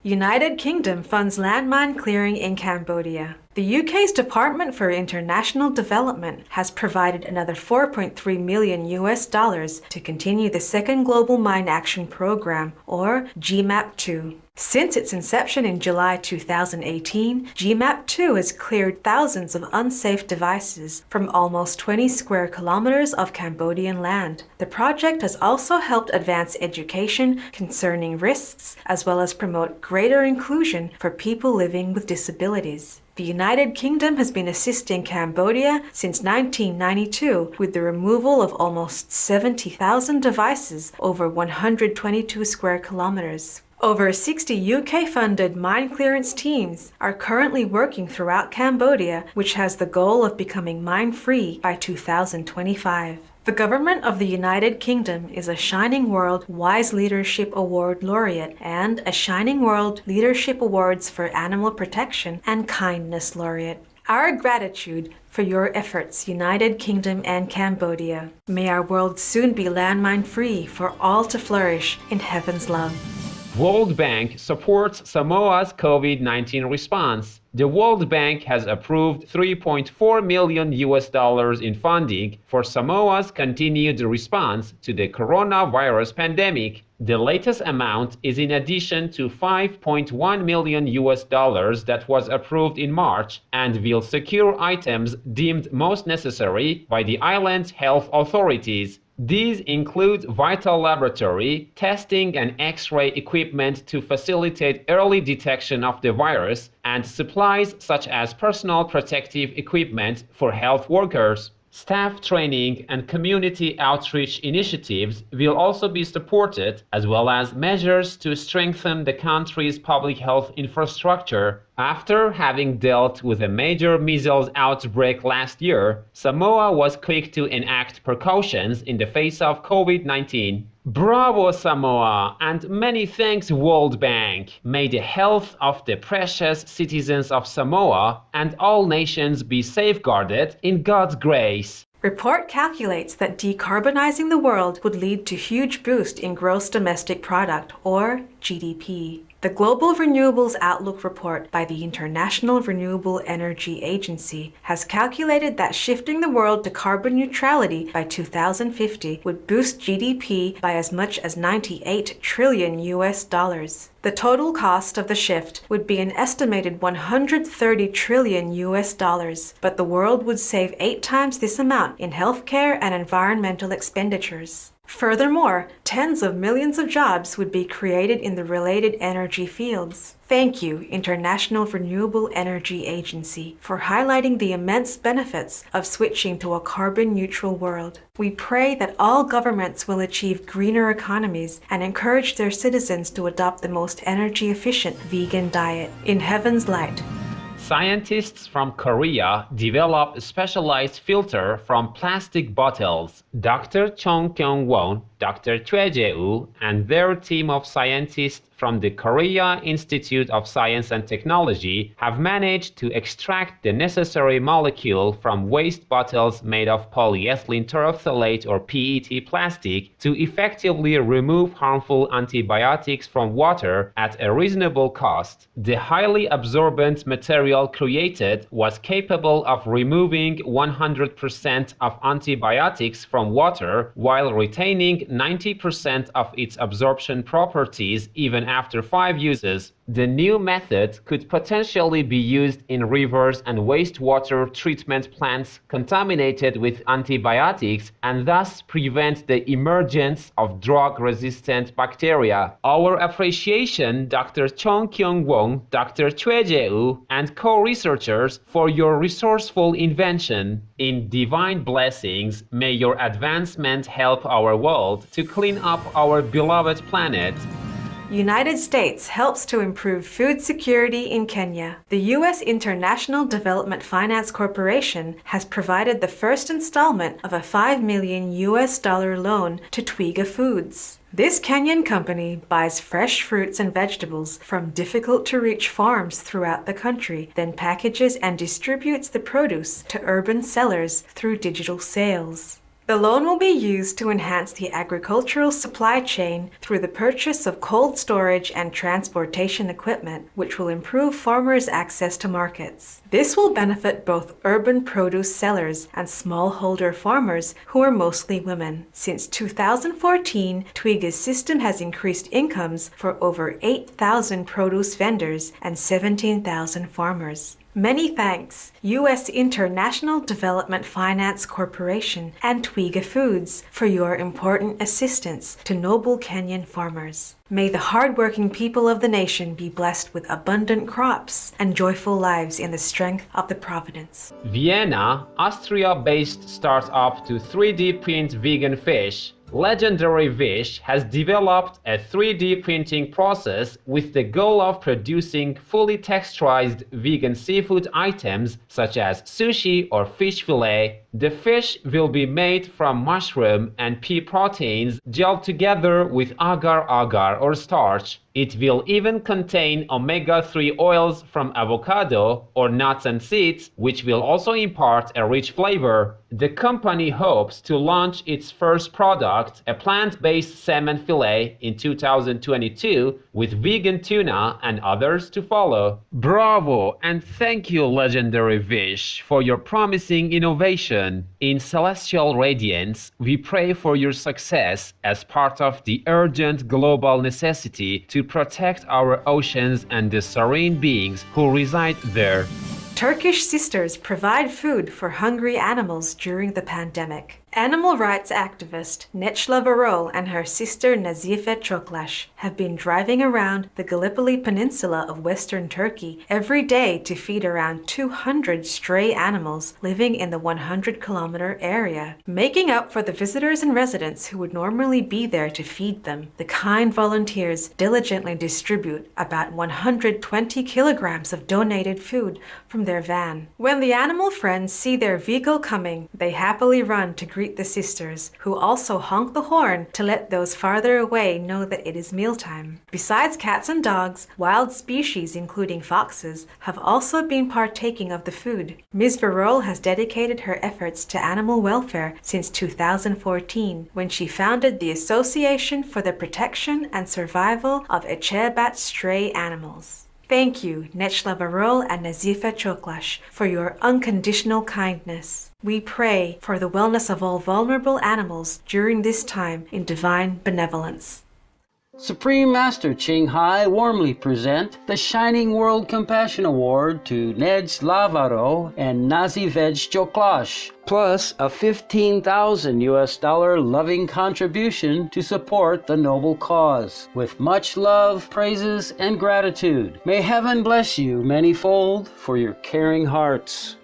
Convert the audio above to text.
United Kingdom funds landmine clearing in Cambodia. The UK's Department for International Development has provided another $4.3 million to continue the Second Global Mine Action Program, or GMAP-2. Since its inception in July 2018, GMAP-2 has cleared thousands of unsafe devices from almost 20 square kilometers of Cambodian land. The project has also helped advance education concerning risks, as well as promote greater inclusion for people living with disabilities. The United Kingdom has been assisting Cambodia since 1992 with the removal of almost 70,000 devices over 122 square kilometers. Over 60 UK-funded mine clearance teams are currently working throughout Cambodia, which has the goal of becoming mine-free by 2025. The government of the United Kingdom is a Shining World Wise Leadership Award laureate and a Shining World Leadership Awards for Animal Protection and Kindness laureate. Our gratitude for your efforts, United Kingdom and Cambodia. May our world soon be landmine-free for all to flourish in heaven's love. World Bank supports Samoa's COVID-19 response. The World Bank has approved $3.4 million in funding for Samoa's continued response to the coronavirus pandemic. The latest amount is in addition to $5.1 million that was approved in March and will secure items deemed most necessary by the island's health authorities. These include vital laboratory, testing and X-ray equipment to facilitate early detection of the virus, and supplies such as personal protective equipment for health workers. Staff training and community outreach initiatives will also be supported, as well as measures to strengthen the country's public health infrastructure. After having dealt with a major measles outbreak last year, Samoa was quick to enact precautions in the face of COVID-19. Bravo, Samoa, and many thanks, World Bank. May the health of the precious citizens of Samoa and all nations be safeguarded in God's grace. Report calculates that decarbonizing the world would lead to huge boost in gross domestic product, or GDP. The Global Renewables Outlook report by the International Renewable Energy Agency has calculated that shifting the world to carbon neutrality by 2050 would boost GDP by as much as $98 trillion. The total cost of the shift would be an estimated $130 trillion, but the world would save 8 times this amount in healthcare and environmental expenditures. Furthermore, tens of millions of jobs would be created in the related energy fields. Thank you, International Renewable Energy Agency, for highlighting the immense benefits of switching to a carbon-neutral world. We pray that all governments will achieve greener economies and encourage their citizens to adopt the most energy-efficient vegan diet. In heaven's light. Scientists from Korea develop a specialized filter from plastic bottles. Dr. Chong Kyung-won, Dr. Choi Jae-woo, and their team of scientists from the Korea Institute of Science and Technology have managed to extract the necessary molecule from waste bottles made of polyethylene terephthalate or PET plastic to effectively remove harmful antibiotics from water at a reasonable cost. The highly absorbent material created was capable of removing 100% of antibiotics from water while retaining 90% of its absorption properties even after 5 uses. The new method could potentially be used in rivers and wastewater treatment plants contaminated with antibiotics and thus prevent the emergence of drug-resistant bacteria. Our appreciation, Dr. Chong Kyung-won, Dr. Choi Jae-woo, and co-researchers for your resourceful invention. In divine blessings, may your advancement help our world to clean up our beloved planet. United States helps to improve food security in Kenya. The U.S. International Development Finance Corporation has provided the first installment of a $5 million loan to Twiga Foods. This Kenyan company buys fresh fruits and vegetables from difficult-to-reach farms throughout the country, then packages and distributes the produce to urban sellers through digital sales. The loan will be used to enhance the agricultural supply chain through the purchase of cold storage and transportation equipment, which will improve farmers' access to markets. This will benefit both urban produce sellers and smallholder farmers, who are mostly women. Since 2014, Twiga's system has increased incomes for over 8,000 produce vendors and 17,000 farmers. Many thanks, U.S. International Development Finance Corporation and Twiga Foods, for your important assistance to noble Kenyan farmers. May the hardworking people of the nation be blessed with abundant crops and joyful lives in the strength of the providence. Vienna, Austria-based startup to 3D print vegan fish, Legendary Fish has developed a 3D printing process with the goal of producing fully texturized vegan seafood items such as sushi or fish fillet. The fish will be made from mushroom and pea proteins gelled together with agar-agar or starch. It will even contain omega-3 oils from avocado or nuts and seeds, which will also impart a rich flavor. The company hopes to launch its first product, a plant-based salmon fillet, in 2022, with vegan tuna and others to follow. Bravo, and thank you, Legendary Fish, for your promising innovation. In Celestial Radiance, we pray for your success as part of the urgent global necessity to protect our oceans and the serene beings who reside there. Turkish sisters provide food for hungry animals during the pandemic. Animal rights activist Necla Varol and her sister Nazife Çoklaş have been driving around the Gallipoli Peninsula of western Turkey every day to feed around 200 stray animals living in the 100-kilometer area. Making up for the visitors and residents who would normally be there to feed them, the kind volunteers diligently distribute about 120 kilograms of donated food from their van. When the animal friends see their vehicle coming, they happily run to greet the sisters, who also honk the horn to let those farther away know that it is mealtime. Besides cats and dogs, wild species including foxes have also been partaking of the food. Ms. Varol has dedicated her efforts to animal welfare since 2014, when she founded the Association for the Protection and Survival of Ecebat Stray Animals. Thank you, Necla Varol and Nazife Çoklaş, for your unconditional kindness. We pray for the wellness of all vulnerable animals during this time in divine benevolence. Supreme Master Ching Hai warmly present the Shining World Compassion Award to Necla Varol and Nazife Çoklaş, plus a $15,000 loving contribution to support the noble cause. With much love, praises, and gratitude, may heaven bless you manyfold for your caring hearts.